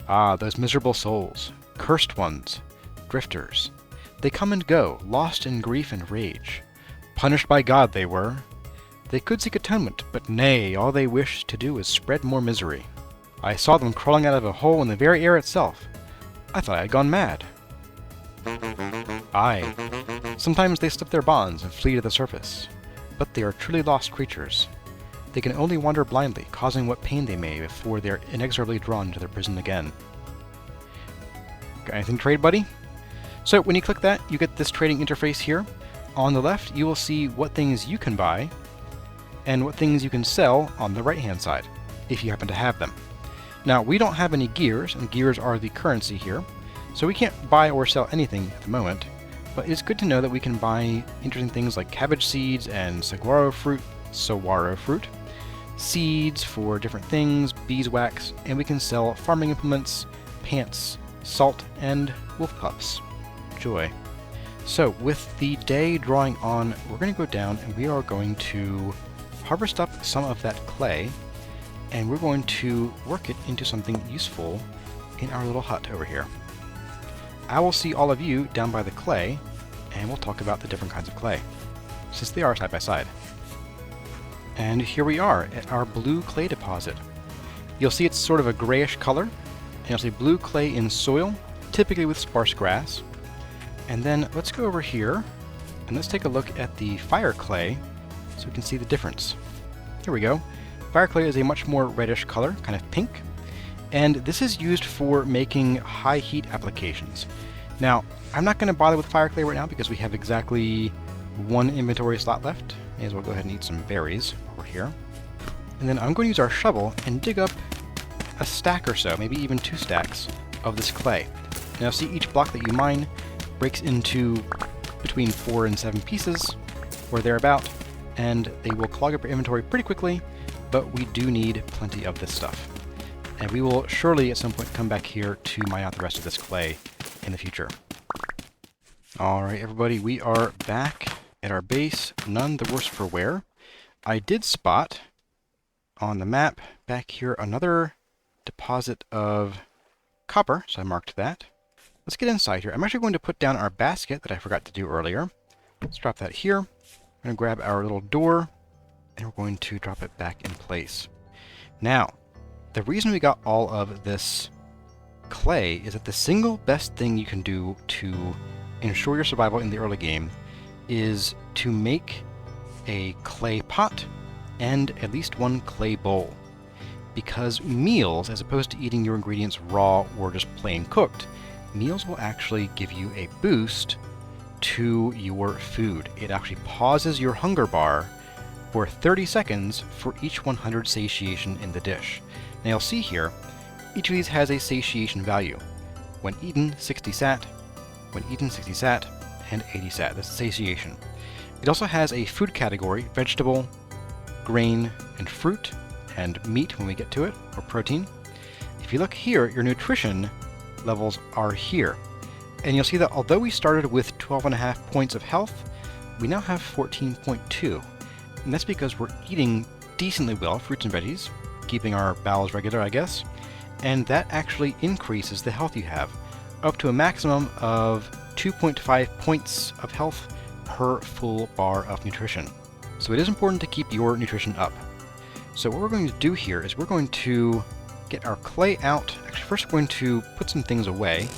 Ah, those miserable souls. Cursed ones. drifters. They come and go, lost in grief and rage. Punished by God they were. They could seek atonement, but nay, all they wished to do is spread more misery. I saw them crawling out of a hole in the very air itself. I thought I had gone mad. Aye, sometimes they slip their bonds and flee to the surface, but they are truly lost creatures. They can only wander blindly, causing what pain they may before they are inexorably drawn to their prison again. Got anything to trade, buddy? So when you click that, you get this trading interface here. On the left, you will see what things you can buy and what things you can sell on the right-hand side, if you happen to have them. Now, we don't have any gears, and gears are the currency here, so we can't buy or sell anything at the moment, but it's good to know that we can buy interesting things like cabbage seeds and saguaro fruit, seeds for different things, beeswax, and we can sell farming implements, pants, salt, and wolf pups. Joy. So, with the day drawing on, we're going to go down and we are going to harvest up some of that clay, and we're going to work it into something useful in our little hut over here. I will see all of you down by the clay, and we'll talk about the different kinds of clay, since they are side by side. And here we are at our blue clay deposit. You'll see it's sort of a grayish color, and you'll see blue clay in soil, typically with sparse grass. And then let's go over here, and let's take a look at the fire clay, so we can see the difference. Here we go. Fire clay is a much more reddish color, kind of pink, and this is used for making high heat applications. Now, I'm not going to bother with fire clay right now because we have exactly one inventory slot left. May as well go ahead and eat some berries over here. And then I'm going to use our shovel and dig up a stack or so, maybe even 2 stacks of this clay. Now see, each block that you mine breaks into between 4 and 7 pieces, or thereabout, and they will clog up your inventory pretty quickly, but we do need plenty of this stuff. And we will surely at some point come back here to mine out the rest of this clay in the future. Alright everybody, we are back at our base, none the worse for wear. I did spot on the map back here another deposit of copper, so I marked that. Let's get inside here. I'm actually going to put down our basket that I forgot to do earlier. Let's drop that here. I'm going to grab our little door, and we're going to drop it back in place. Now, the reason we got all of this clay is that the single best thing you can do to ensure your survival in the early game is to make a clay pot and at least one clay bowl. Because meals, as opposed to eating your ingredients raw or just plain cooked, meals will actually give you a boost to your food. It actually pauses your hunger bar for 30 seconds for each 100 satiation in the dish. Now you'll see here, each of these has a satiation value. When eaten, 60 sat, when eaten, 60 sat, and 80 sat. That's satiation. It also has a food category, vegetable, grain, and fruit, and meat when we get to it, or protein. If you look here, your nutrition levels are here. And you'll see that although we started with 12.5 points of health, we now have 14.2. And that's because we're eating decently well, fruits and veggies, keeping our bowels regular, I guess. And that actually increases the health you have, up to a maximum of 2.5 points of health per full bar of nutrition. So it is important to keep your nutrition up. So what we're going to do here is we're going to get our clay out. Actually, first we're going to put some things away.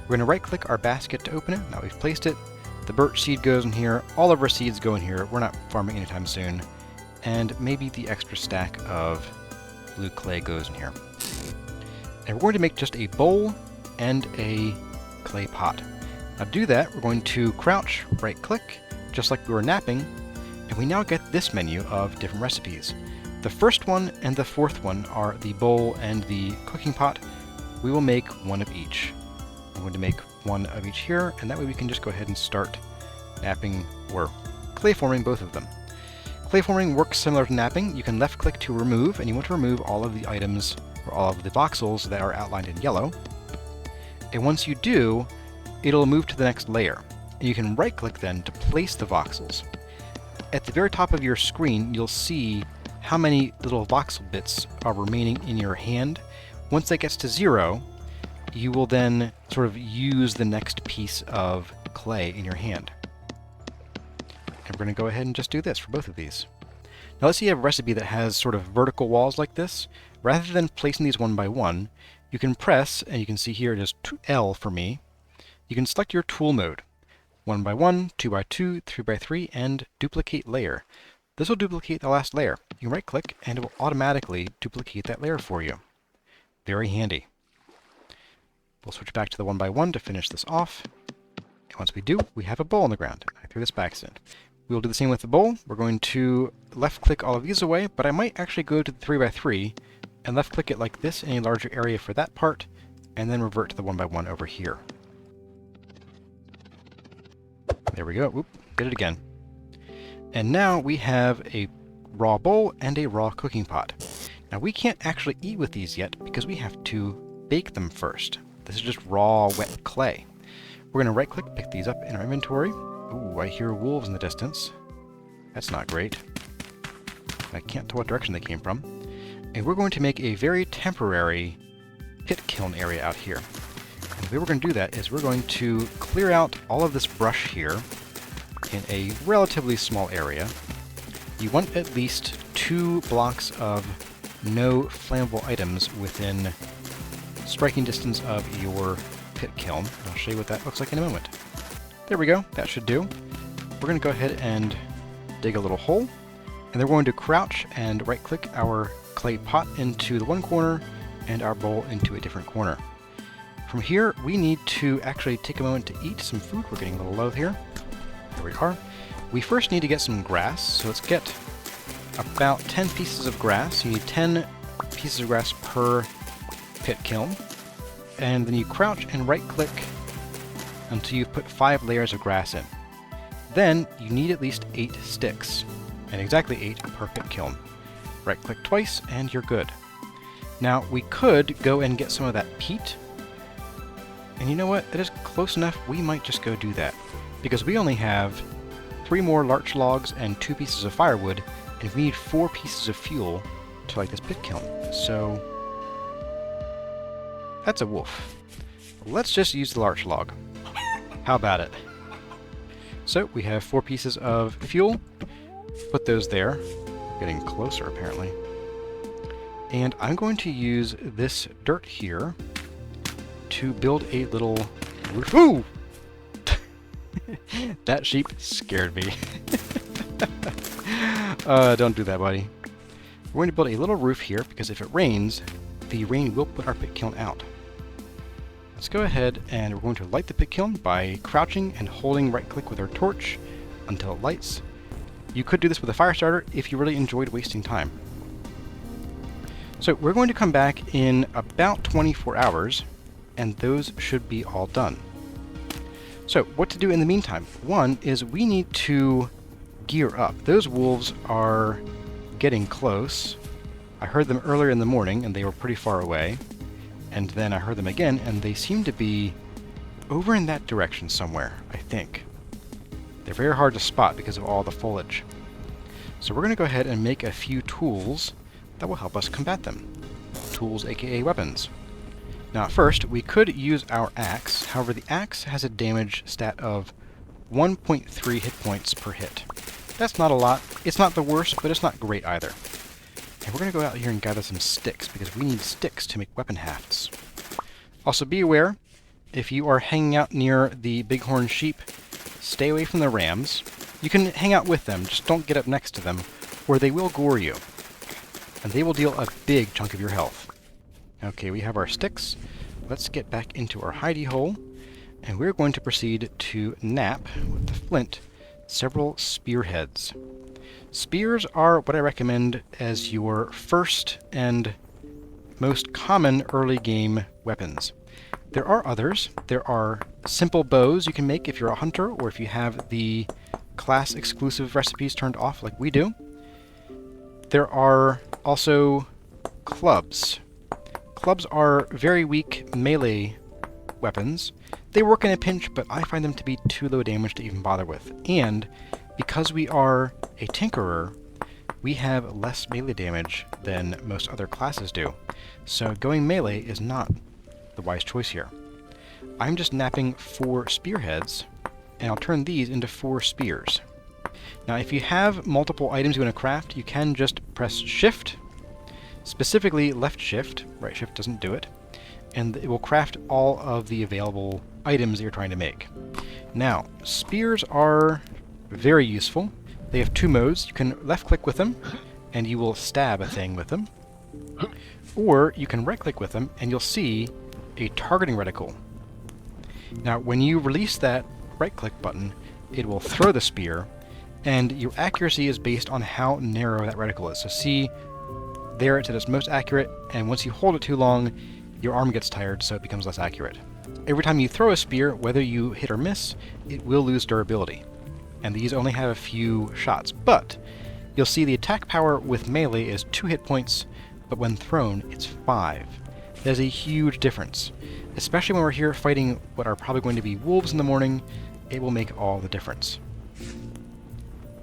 We're going to right-click our basket to open it. Now we've placed it. The birch seed goes in here. All of our seeds go in here. We're not farming anytime soon. And maybe the extra stack of blue clay goes in here. And we're going to make just a bowl and a clay pot. Now to do that, we're going to crouch, right-click, just like we were napping, and we now get this menu of different recipes. The first one and the fourth one are the bowl and the cooking pot. We will make one of each. I'm going to make one of each here, and that way we can just go ahead and start napping or clay forming both of them. Clay forming works similar to napping. You can left click to remove, and you want to remove all of the items or all of the voxels that are outlined in yellow. And once you do, it'll move to the next layer. And you can right click then to place the voxels. At the very top of your screen, you'll see how many little voxel bits are remaining in your hand. Once that gets to 0, you will then sort of use the next piece of clay in your hand. And we're going to go ahead and just do this for both of these. Now let's say you have a recipe that has sort of vertical walls like this. Rather than placing these one by one, you can press, and you can see here it is L for me. You can select your tool mode. 1 by 1, 2 by 2, 3 by 3, and duplicate layer. This will duplicate the last layer. You can right click and it will automatically duplicate that layer for you. Very handy. We'll switch back to the 1 by 1 to finish this off. And once we do, we have a bowl on the ground. I threw this by accident. We will do the same with the bowl. We're going to left click all of these away, but I might actually go to the 3 by 3 and left click it like this in a larger area for that part, and then revert to the 1 by 1 over here. There we go. Oop, did it again. And now we have a raw bowl and a raw cooking pot. Now we can't actually eat with these yet because we have to bake them first. This is just raw, wet clay. We're going to right click, pick these up in our inventory. Ooh, I hear wolves in the distance. That's not great. I can't tell what direction they came from. And we're going to make a very temporary pit kiln area out here. And the way we're going to do that is we're going to clear out all of this brush here in a relatively small area. You want at least 2 blocks of no flammable items within striking distance of your pit kiln. I'll show you what that looks like in a moment. There we go, that should do. We're going to go ahead and dig a little hole, and then we're going to crouch and right click our clay pot into the one corner and our bowl into a different corner. From here, we need to actually take a moment to eat some food. We're getting a little low here. There we are. We first need to get some grass, so let's get about 10 pieces of grass. You need 10 pieces of grass per pit kiln. And then you crouch and right click until you've put 5 layers of grass in. Then you need at least 8 sticks, and exactly 8 per pit kiln. Right click twice and you're good. Now we could go and get some of that peat, and you know what, it is close enough, we might just go do that. Because we only have 3 more larch logs and 2 pieces of firewood, and we need 4 pieces of fuel to light this pit kiln. So that's a wolf. Let's just use the larch log. How about it? So we have 4 pieces of fuel. Put those there. Getting closer apparently. And I'm going to use this dirt here to build a little roof. Ooh! That sheep scared me. Don't do that, buddy. We're going to build a little roof here because if it rains, the rain will put our pit kiln out. Let's go ahead and we're going to light the pit kiln by crouching and holding right click with our torch until it lights. You could do this with a fire starter if you really enjoyed wasting time. So we're going to come back in about 24 hours and those should be all done. So what to do in the meantime? One is we need to gear up. Those wolves are getting close. I heard them earlier in the morning and they were pretty far away. And then I heard them again and they seem to be over in that direction somewhere, I think. They're very hard to spot because of all the foliage. So we're going to go ahead and make a few tools that will help us combat them. Tools, aka weapons. Now first, we could use our axe. However, the axe has a damage stat of 1.3 hit points per hit. That's not a lot. It's not the worst, but it's not great either. And we're going to go out here and gather some sticks, because we need sticks to make weapon hafts. Also be aware, if you are hanging out near the bighorn sheep, stay away from the rams. You can hang out with them, just don't get up next to them, or they will gore you. And they will deal a big chunk of your health. Okay, we have our sticks. Let's get back into our hidey hole, and we're going to proceed to knap with the flint several spearheads. Spears are what I recommend as your first and most common early game weapons. There are others. There are simple bows you can make if you're a hunter or if you have the class exclusive recipes turned off like we do. There are also clubs. Clubs are very weak melee weapons. They work in a pinch, but I find them to be too low damage to even bother with. And because we are a tinkerer, we have less melee damage than most other classes do. So going melee is not the wise choice here. I'm just knapping 4 spearheads, and I'll turn these into 4 spears. Now, if you have multiple items you want to craft, you can just press Shift, specifically left shift, right shift doesn't do it, and it will craft all of the available items that you're trying to make. Now, spears are very useful. They have 2 modes. You can left-click with them, and you will stab a thing with them. Or you can right-click with them, and you'll see a targeting reticle. Now, when you release that right-click button, it will throw the spear, and your accuracy is based on how narrow that reticle is. So see, there it's at its most accurate, and once you hold it too long, your arm gets tired, so it becomes less accurate. Every time you throw a spear, whether you hit or miss, it will lose durability. And these only have a few shots, but you'll see the attack power with melee is 2 hit points, but when thrown, it's 5. There's a huge difference. Especially when we're here fighting what are probably going to be wolves in the morning, it will make all the difference.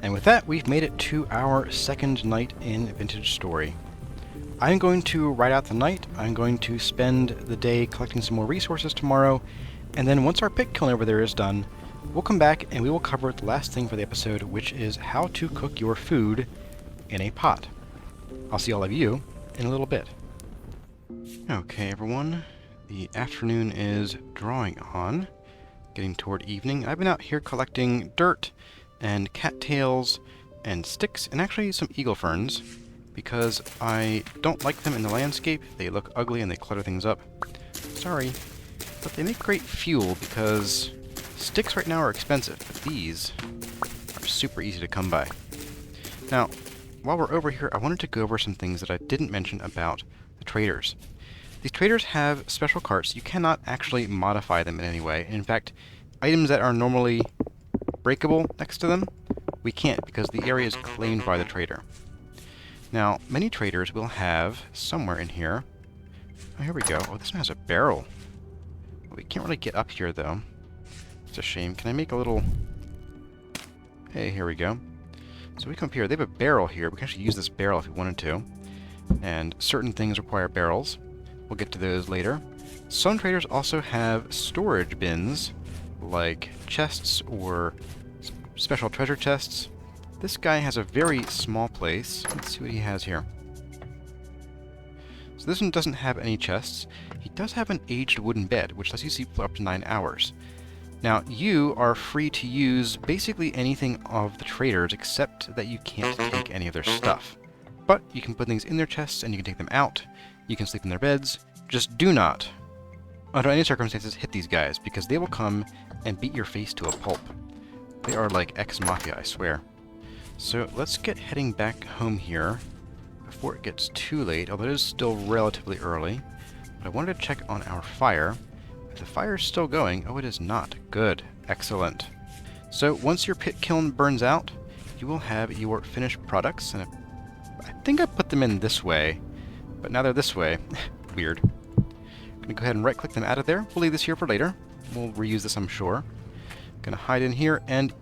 And with that, we've made it to our second night in Vintage Story. I'm going to ride out the night. I'm going to spend the day collecting some more resources tomorrow, and then once our pit killing over there is done, we'll come back and we will cover the last thing for the episode, which is how to cook your food in a pot. I'll see all of you in a little bit. Okay, everyone. The afternoon is drawing on, getting toward evening. I've been out here collecting dirt and cattails and sticks and actually some eagle ferns because I don't like them in the landscape. They look ugly and they clutter things up. Sorry, but they make great fuel because sticks right now are expensive, but these are super easy to come by. Now, while we're over here, I wanted to go over some things that I didn't mention about the traders. These traders have special carts. You cannot actually modify them in any way. In fact, items that are normally breakable next to them, we can't because the area is claimed by the trader. Now, many traders will have somewhere in here... Oh, here we go. Oh, this one has a barrel. We can't really get up here, though. It's a shame. Can I make a little... Hey, here we go. So we come up here. They have a barrel here. We can actually use this barrel if we wanted to. And certain things require barrels. We'll get to those later. Some traders also have storage bins, like chests or special treasure chests. This guy has a very small place. Let's see what he has here. So this one doesn't have any chests. He does have an aged wooden bed, which lets you sleep for up to 9 hours. Now, you are free to use basically anything of the traders, except that you can't take any of their stuff. But you can put things in their chests, and you can take them out. You can sleep in their beds. Just do not, under any circumstances, hit these guys, because they will come and beat your face to a pulp. They are like ex-mafia, I swear. So let's get heading back home here before it gets too late, although it is still relatively early. But I wanted to check on our fire. If the fire is still going... Oh, it is not. Good. Excellent. So once your pit kiln burns out, you will have your finished products, and I think I put them in this way, but now they're this way. Weird. I'm going to go ahead and right-click them out of there. We'll leave this here for later. We'll reuse this, I'm sure. Going to hide in here, and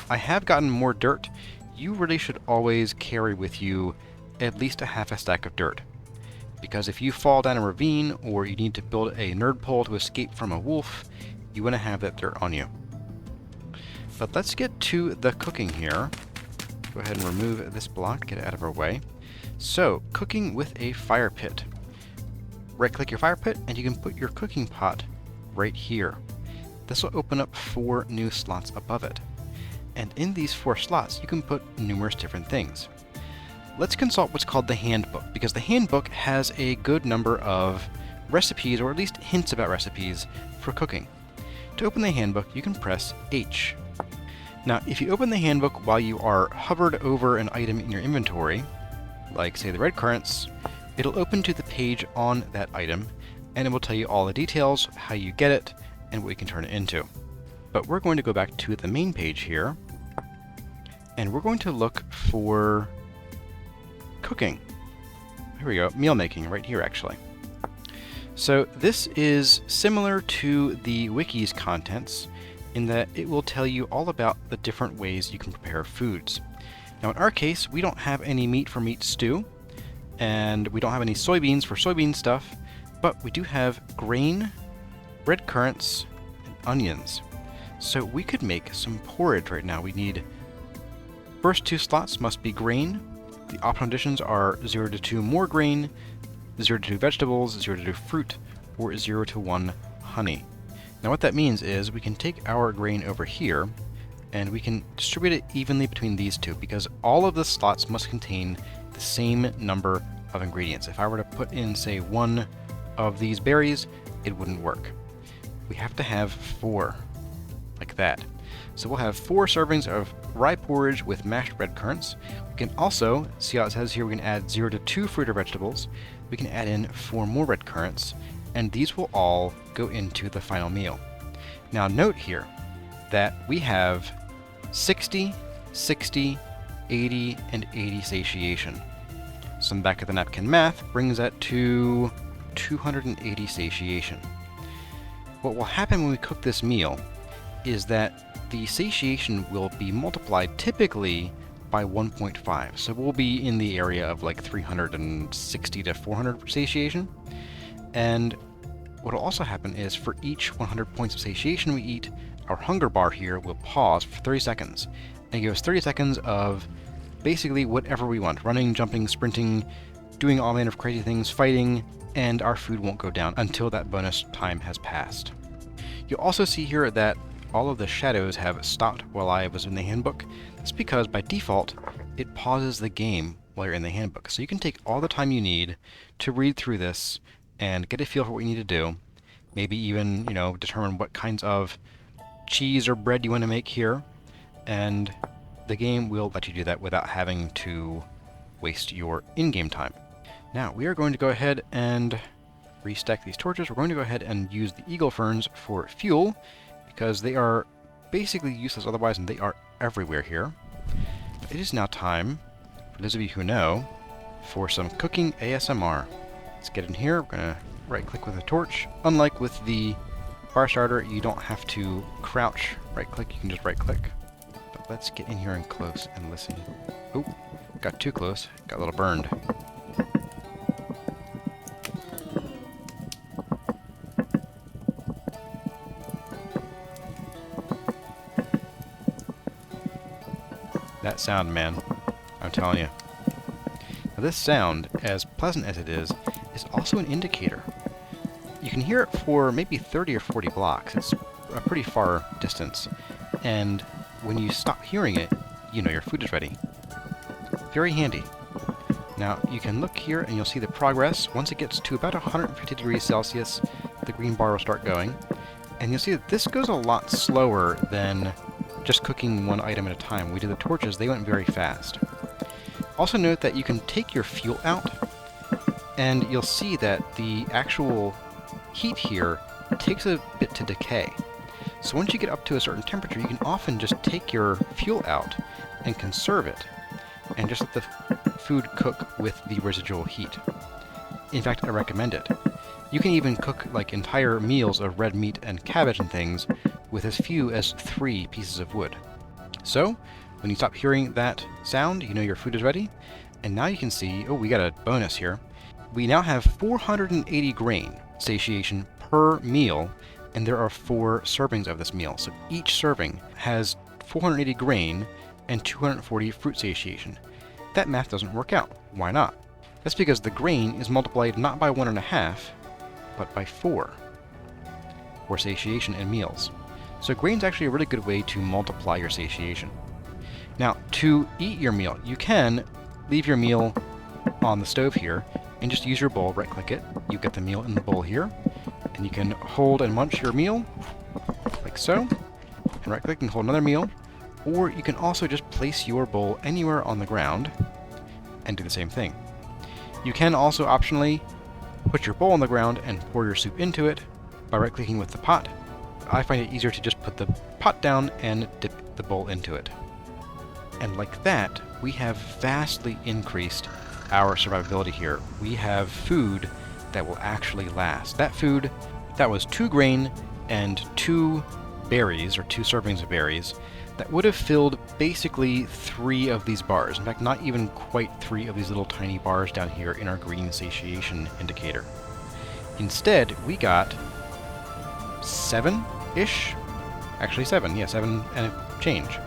I have gotten more dirt. You really should always carry with you at least a half a stack of dirt. Because if you fall down a ravine, or you need to build a nerd pole to escape from a wolf, you want to have that dirt on you. But let's get to the cooking here. Go ahead and remove this block, get it out of our way. So, cooking with a fire pit. Right-click your fire pit, and you can put your cooking pot right here. This will open up 4 new slots above it. And in these 4 slots, you can put numerous different things. Let's consult what's called the handbook, because the handbook has a good number of recipes, or at least hints about recipes, for cooking. To open the handbook, you can press H. Now, if you open the handbook while you are hovered over an item in your inventory, like, say, the red currants, it'll open to the page on that item, and it will tell you all the details, how you get it, and what you can turn it into. But we're going to go back to the main page here, and we're going to look for cooking. Here we go, meal making, right here actually. So this is similar to the wiki's contents in that it will tell you all about the different ways you can prepare foods. Now in our case, we don't have any meat for meat stew, and we don't have any soybeans for soybean stuff, but we do have grain red currants, and onions. So we could make some porridge right now. We need, first 2 slots must be grain. The optional additions are 0 to 2 more grain, 0 to 2 vegetables, 0 to 2 fruit, or 0 to 1 honey. Now what that means is we can take our grain over here and we can distribute it evenly between these two, because all of the slots must contain the same number of ingredients. If I were to put in, say, 1 of these berries, it wouldn't work. We have to have 4, like that. So we'll have 4 servings of rye porridge with mashed red currants. We can also, see how it says here, we can add 0 to 2 fruit or vegetables. We can add in 4 more red currants, and these will all go into the final meal. Now note here that we have 60, 60, 80, and 80 satiation. Some back of the napkin math brings that to 280 satiation. What will happen when we cook this meal is that the satiation will be multiplied typically by 1.5. So we'll be in the area of like 360 to 400 satiation. And what will also happen is for each 100 points of satiation we eat, our hunger bar here will pause for 30 seconds and give us 30 seconds of basically whatever we want. Running, jumping, sprinting, doing all manner of crazy things, fighting, and our food won't go down until that bonus time has passed. You'll also see here that all of the shadows have stopped while I was in the handbook. That's because by default, it pauses the game while you're in the handbook. So you can take all the time you need to read through this and get a feel for what you need to do. Maybe even, determine what kinds of cheese or bread you want to make here. And the game will let you do that without having to waste your in-game time. Now, we are going to go ahead and restack these torches. We're going to go ahead and use the eagle ferns for fuel, because they are basically useless otherwise, and they are everywhere here. It is now time, for those of you who know, for some cooking ASMR. Let's get in here. We're going to right-click with a torch. Unlike with the fire starter, you don't have to crouch right-click. You can just right-click. But let's get in here and close and listen. Oh, got too close. Got a little burned. That sound, man. I'm telling you. Now this sound, as pleasant as it is also an indicator. You can hear it for maybe 30 or 40 blocks. It's a pretty far distance. And when you stop hearing it, you know your food is ready. Very handy. Now you can look here and you'll see the progress. Once it gets to about 150 degrees Celsius, the green bar will start going. And you'll see that this goes a lot slower than just cooking one item at a time. We did the torches, they went very fast. Also note that you can take your fuel out, and you'll see that the actual heat here takes a bit to decay. So once you get up to a certain temperature, you can often just take your fuel out and conserve it, and just let the food cook with the residual heat. In fact, I recommend it. You can even cook like entire meals of red meat and cabbage and things with as few as 3 pieces of wood. So, when you stop hearing that sound, you know your food is ready. And now you can see, oh, we got a bonus here. We now have 480 grain satiation per meal, and there are 4 servings of this meal. So each serving has 480 grain and 240 fruit satiation. That math doesn't work out. Why not? That's because the grain is multiplied not by 1.5, but by 4 for satiation in meals. So grain's actually a really good way to multiply your satiation. Now, to eat your meal, you can leave your meal on the stove here and just use your bowl, right-click it. You get the meal in the bowl here, and you can hold and munch your meal, like so, and right-click and hold another meal. Or you can also just place your bowl anywhere on the ground and do the same thing. You can also optionally put your bowl on the ground and pour your soup into it by right-clicking with the pot. I find it easier to just put the pot down and dip the bowl into it. And like that, we have vastly increased our survivability here. We have food that will actually last. That food, that was 2 grain and 2 berries, or 2 servings of berries, that would have filled basically 3 of these bars. In fact, not even quite 3 of these little tiny bars down here in our green satiation indicator. Instead, we got 7-ish? Actually 7, yeah, 7 and a change.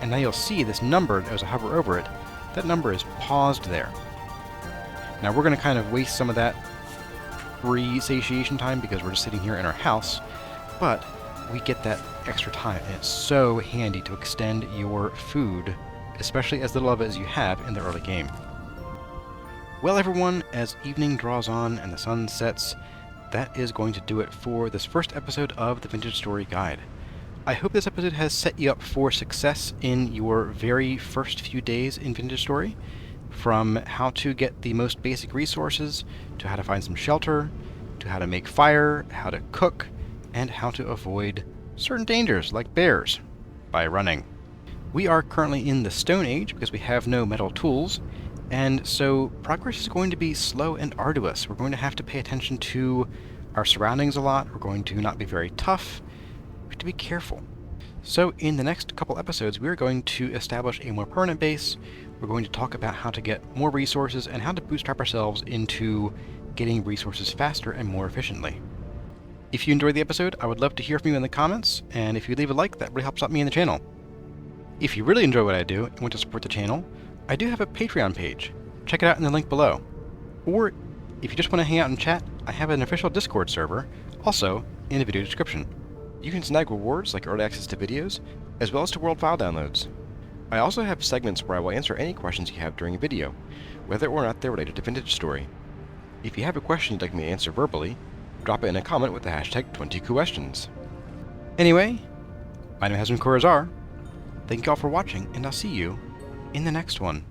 And now you'll see this number, as I hover over it, that number is paused there. Now we're going to kind of waste some of that free satiation time because we're just sitting here in our house, but we get that extra time, and it's so handy to extend your food, especially as little of it as you have in the early game. Well everyone, as evening draws on and the sun sets, that is going to do it for this first episode of the Vintage Story Guide. I hope this episode has set you up for success in your very first few days in Vintage Story, from how to get the most basic resources, to how to find some shelter, to how to make fire, how to cook, and how to avoid certain dangers like bears by running. We are currently in the Stone Age because we have no metal tools, and so progress is going to be slow and arduous. We're going to have to pay attention to our surroundings a lot. We're going to not be very tough. We have to be careful. So in the next couple episodes, we're going to establish a more permanent base. We're going to talk about how to get more resources and how to bootstrap ourselves into getting resources faster and more efficiently. If you enjoyed the episode, I would love to hear from you in the comments, and if you leave a like, that really helps out me in the channel. If you really enjoy what I do and want to support the channel, I do have a Patreon page. Check it out in the link below. Or, if you just want to hang out and chat, I have an official Discord server, also in the video description. You can snag rewards like early access to videos, as well as to world file downloads. I also have segments where I will answer any questions you have during a video, whether or not they're related to Vintage Story. If you have a question you'd like me to answer verbally, drop it in a comment with the hashtag 20questions. Anyway, my name has been Corazar. Thank you all for watching, and I'll see you in the next one.